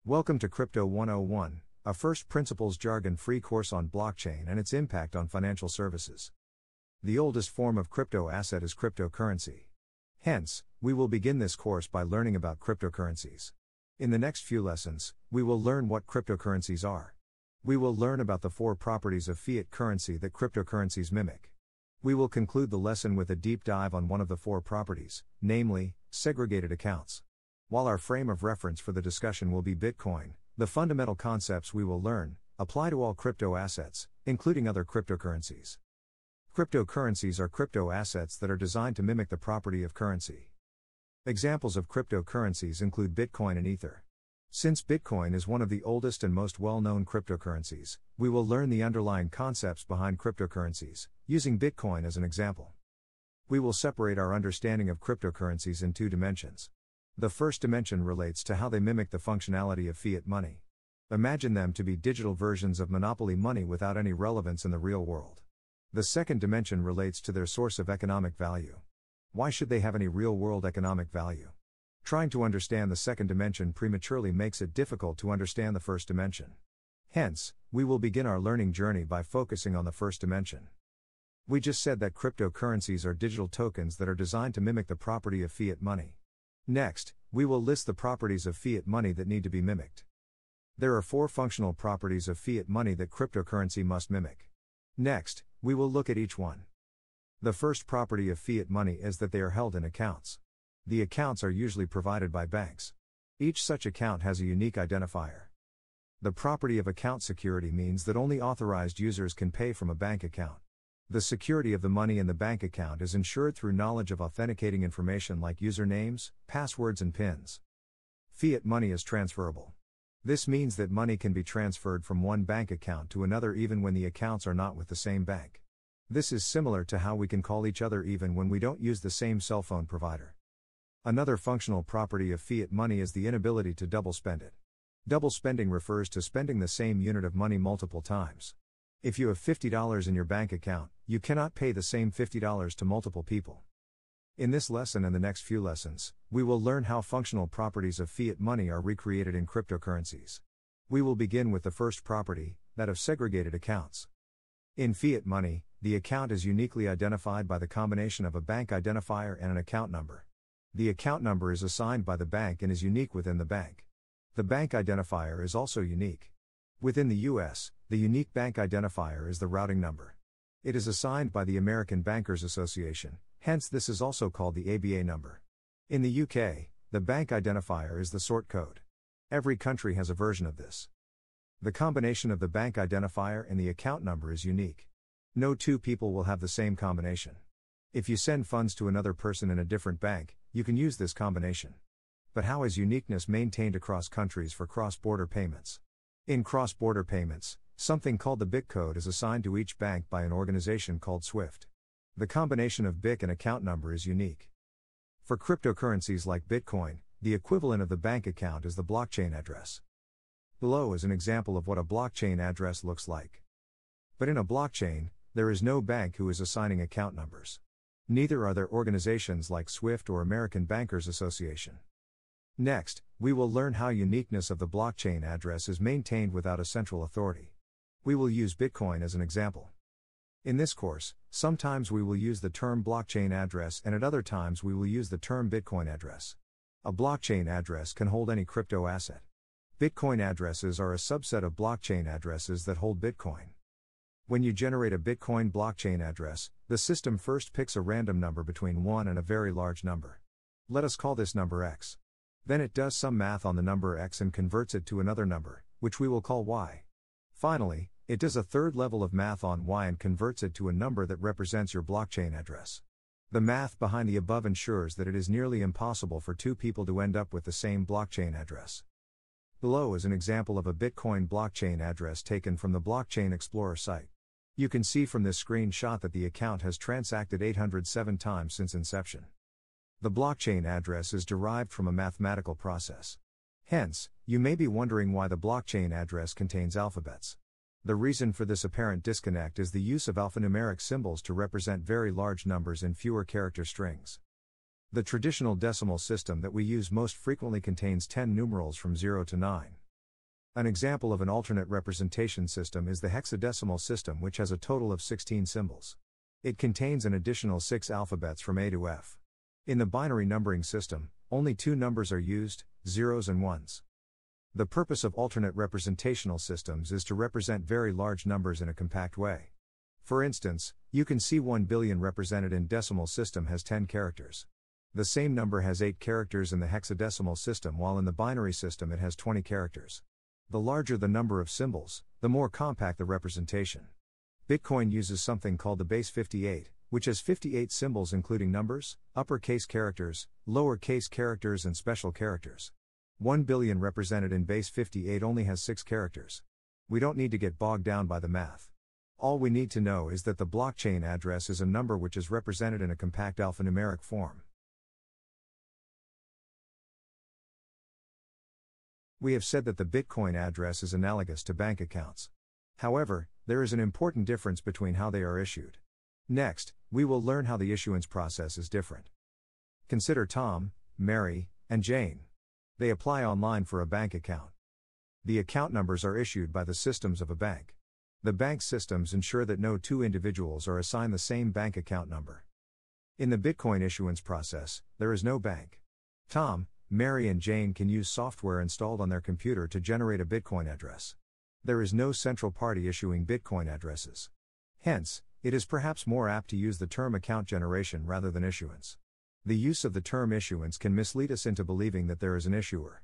Welcome to Crypto 101, a first principles jargon-free course on blockchain and its impact on financial services. The oldest form of crypto asset is cryptocurrency. Hence, we will begin this course by learning about cryptocurrencies. In the next few lessons, we will learn what cryptocurrencies are. We will learn about the 4 properties of fiat currency that cryptocurrencies mimic. We will conclude the lesson with a deep dive on one of the 4 properties, namely, segregated accounts. While our frame of reference for the discussion will be Bitcoin, the fundamental concepts we will learn apply to all crypto assets, including other cryptocurrencies. Cryptocurrencies are crypto assets that are designed to mimic the property of currency. Examples of cryptocurrencies include Bitcoin and Ether. Since Bitcoin is one of the oldest and most well-known cryptocurrencies, we will learn the underlying concepts behind cryptocurrencies, using Bitcoin as an example. We will separate our understanding of cryptocurrencies in 2 dimensions. The first dimension relates to how they mimic the functionality of fiat money. Imagine them to be digital versions of monopoly money without any relevance in the real world. The second dimension relates to their source of economic value. Why should they have any real-world economic value? Trying to understand the second dimension prematurely makes it difficult to understand the first dimension. Hence, we will begin our learning journey by focusing on the first dimension. We just said that cryptocurrencies are digital tokens that are designed to mimic the property of fiat money. Next, we will list the properties of fiat money that need to be mimicked. There are 4 functional properties of fiat money that cryptocurrency must mimic. Next, we will look at each one. The first property of fiat money is that they are held in accounts. The accounts are usually provided by banks. Each such account has a unique identifier. The property of account security means that only authorized users can pay from a bank account. The security of the money in the bank account is ensured through knowledge of authenticating information like usernames, passwords, and PINs. Fiat money is transferable. This means that money can be transferred from one bank account to another even when the accounts are not with the same bank. This is similar to how we can call each other even when we don't use the same cell phone provider. Another functional property of fiat money is the inability to double spend it. Double spending refers to spending the same unit of money multiple times. If you have $50 in your bank account, you cannot pay the same $50 to multiple people. In this lesson and the next few lessons, we will learn how functional properties of fiat money are recreated in cryptocurrencies. We will begin with the first property, that of segregated accounts. In fiat money, the account is uniquely identified by the combination of a bank identifier and an account number. The account number is assigned by the bank and is unique within the bank. The bank identifier is also unique. Within the US, the unique bank identifier is the routing number. It is assigned by the American Bankers Association, hence this is also called the ABA number. In the UK, the bank identifier is the sort code. Every country has a version of this. The combination of the bank identifier and the account number is unique. No 2 people will have the same combination. If you send funds to another person in a different bank, you can use this combination. But how is uniqueness maintained across countries for cross-border payments? In cross-border payments, something called the BIC code is assigned to each bank by an organization called SWIFT. The combination of BIC and account number is unique. For cryptocurrencies like Bitcoin, the equivalent of the bank account is the blockchain address. Below is an example of what a blockchain address looks like. But in a blockchain, there is no bank who is assigning account numbers. Neither are there organizations like SWIFT or American Bankers Association. Next, we will learn how uniqueness of the blockchain address is maintained without a central authority. We will use Bitcoin as an example. In this course, sometimes we will use the term blockchain address and at other times we will use the term Bitcoin address. A blockchain address can hold any crypto asset. Bitcoin addresses are a subset of blockchain addresses that hold Bitcoin. When you generate a Bitcoin blockchain address, the system first picks a random number between 1 and a very large number. Let us call this number x. Then it does some math on the number x and converts it to another number, which we will call y. Finally, it does a third level of math on y and converts it to a number that represents your blockchain address. The math behind the above ensures that it is nearly impossible for 2 people to end up with the same blockchain address. Below is an example of a Bitcoin blockchain address taken from the Blockchain Explorer site. You can see from this screenshot that the account has transacted 807 times since inception. The blockchain address is derived from a mathematical process. Hence, you may be wondering why the blockchain address contains alphabets. The reason for this apparent disconnect is the use of alphanumeric symbols to represent very large numbers in fewer character strings. The traditional decimal system that we use most frequently contains 10 numerals from 0 to 9. An example of an alternate representation system is the hexadecimal system, which has a total of 16 symbols. It contains an additional 6 alphabets from A to F. In the binary numbering system, only 2 numbers are used, zeros and ones. The purpose of alternate representational systems is to represent very large numbers in a compact way. For instance, you can see 1 billion represented in decimal system has 10 characters. The same number has 8 characters in the hexadecimal system, while in the binary system it has 20 characters. The larger the number of symbols, the more compact the representation. Bitcoin uses something called the base 58, which has 58 symbols including numbers, uppercase characters, lowercase characters and special characters. 1 billion represented in base 58 only has 6 characters. We don't need to get bogged down by the math. All we need to know is that the blockchain address is a number which is represented in a compact alphanumeric form. We have said that the Bitcoin address is analogous to bank accounts. However, there is an important difference between how they are issued. Next, we will learn how the issuance process is different. Consider Tom, Mary, and Jane. They apply online for a bank account. The account numbers are issued by the systems of a bank. The bank systems ensure that no 2 individuals are assigned the same bank account number. In the Bitcoin issuance process, there is no bank. Tom, Mary and Jane can use software installed on their computer to generate a Bitcoin address. There is no central party issuing Bitcoin addresses. Hence, it is perhaps more apt to use the term account generation rather than issuance. The use of the term issuance can mislead us into believing that there is an issuer.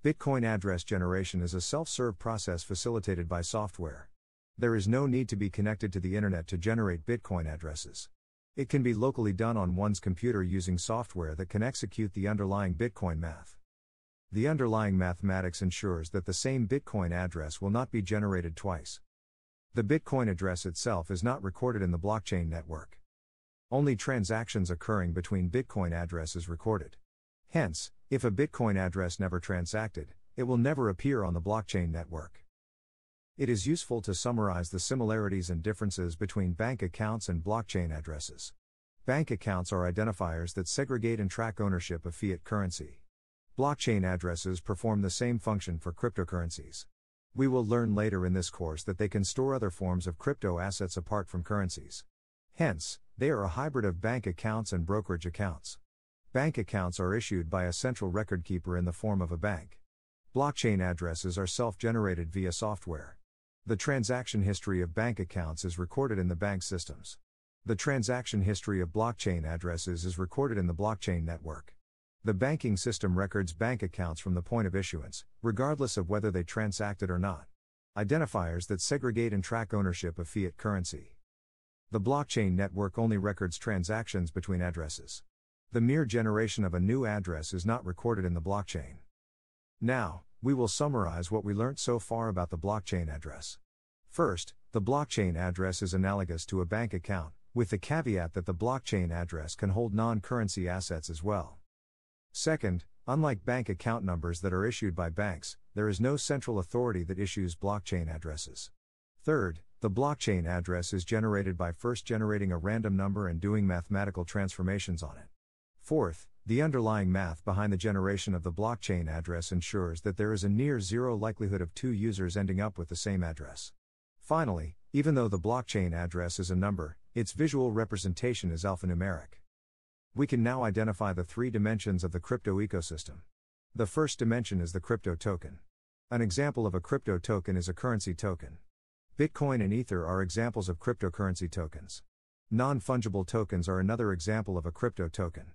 Bitcoin address generation is a self-serve process facilitated by software. There is no need to be connected to the internet to generate Bitcoin addresses. It can be locally done on one's computer using software that can execute the underlying Bitcoin math. The underlying mathematics ensures that the same Bitcoin address will not be generated twice. The Bitcoin address itself is not recorded in the blockchain network. Only transactions occurring between Bitcoin addresses recorded. Hence, if a Bitcoin address never transacted, it will never appear on the blockchain network. It is useful to summarize the similarities and differences between bank accounts and blockchain addresses. Bank accounts are identifiers that segregate and track ownership of fiat currency. Blockchain addresses perform the same function for cryptocurrencies. We will learn later in this course that they can store other forms of crypto assets apart from currencies. Hence, they are a hybrid of bank accounts and brokerage accounts. Bank accounts are issued by a central record keeper in the form of a bank. Blockchain addresses are self-generated via software. The transaction history of bank accounts is recorded in the bank systems. The transaction history of blockchain addresses is recorded in the blockchain network. The banking system records bank accounts from the point of issuance, regardless of whether they transacted or not. Identifiers that segregate and track ownership of fiat currency. The blockchain network only records transactions between addresses. The mere generation of a new address is not recorded in the blockchain. Now, we will summarize what we learnt so far about the blockchain address. First, the blockchain address is analogous to a bank account, with the caveat that the blockchain address can hold non-currency assets as well. Second, unlike bank account numbers that are issued by banks, there is no central authority that issues blockchain addresses. Third, the blockchain address is generated by first generating a random number and doing mathematical transformations on it. Fourth, the underlying math behind the generation of the blockchain address ensures that there is a near zero likelihood of 2 users ending up with the same address. Finally, even though the blockchain address is a number, its visual representation is alphanumeric. We can now identify the 3 dimensions of the crypto ecosystem. The first dimension is the crypto token. An example of a crypto token is a currency token. Bitcoin and Ether are examples of cryptocurrency tokens. Non-fungible tokens are another example of a crypto token.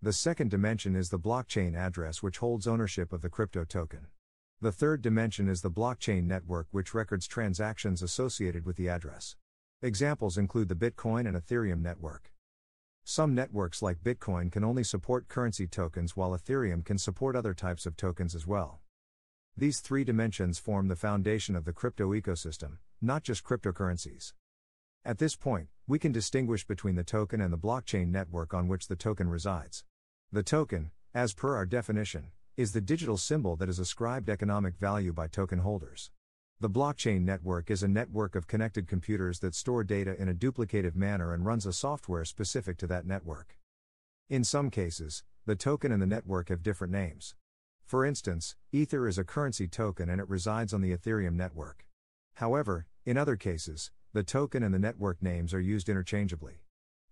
The second dimension is the blockchain address, which holds ownership of the crypto token. The third dimension is the blockchain network, which records transactions associated with the address. Examples include the Bitcoin and Ethereum network. Some networks like Bitcoin can only support currency tokens, while Ethereum can support other types of tokens as well. These 3 dimensions form the foundation of the crypto ecosystem, not just cryptocurrencies. At this point, we can distinguish between the token and the blockchain network on which the token resides. The token, as per our definition, is the digital symbol that is ascribed economic value by token holders. The blockchain network is a network of connected computers that store data in a duplicative manner and runs a software specific to that network. In some cases, the token and the network have different names. For instance, Ether is a currency token and it resides on the Ethereum network. However, in other cases, the token and the network names are used interchangeably.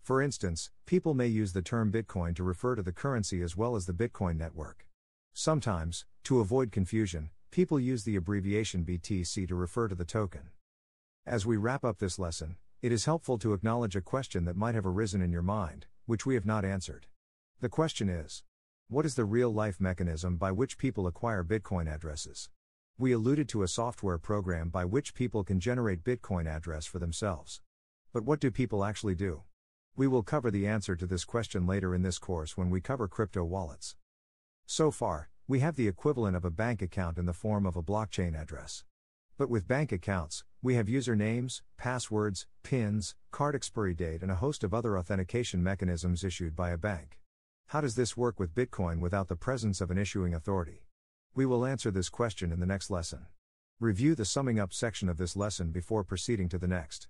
For instance, people may use the term Bitcoin to refer to the currency as well as the Bitcoin network. Sometimes, to avoid confusion, people use the abbreviation BTC to refer to the token. As we wrap up this lesson, it is helpful to acknowledge a question that might have arisen in your mind, which we have not answered. The question is, what is the real-life mechanism by which people acquire Bitcoin addresses? We alluded to a software program by which people can generate Bitcoin address for themselves. But what do people actually do? We will cover the answer to this question later in this course when we cover crypto wallets. So far, we have the equivalent of a bank account in the form of a blockchain address. But with bank accounts, we have usernames, passwords, PINs, card expiry date, and a host of other authentication mechanisms issued by a bank. How does this work with Bitcoin without the presence of an issuing authority? We will answer this question in the next lesson. Review the summing up section of this lesson before proceeding to the next.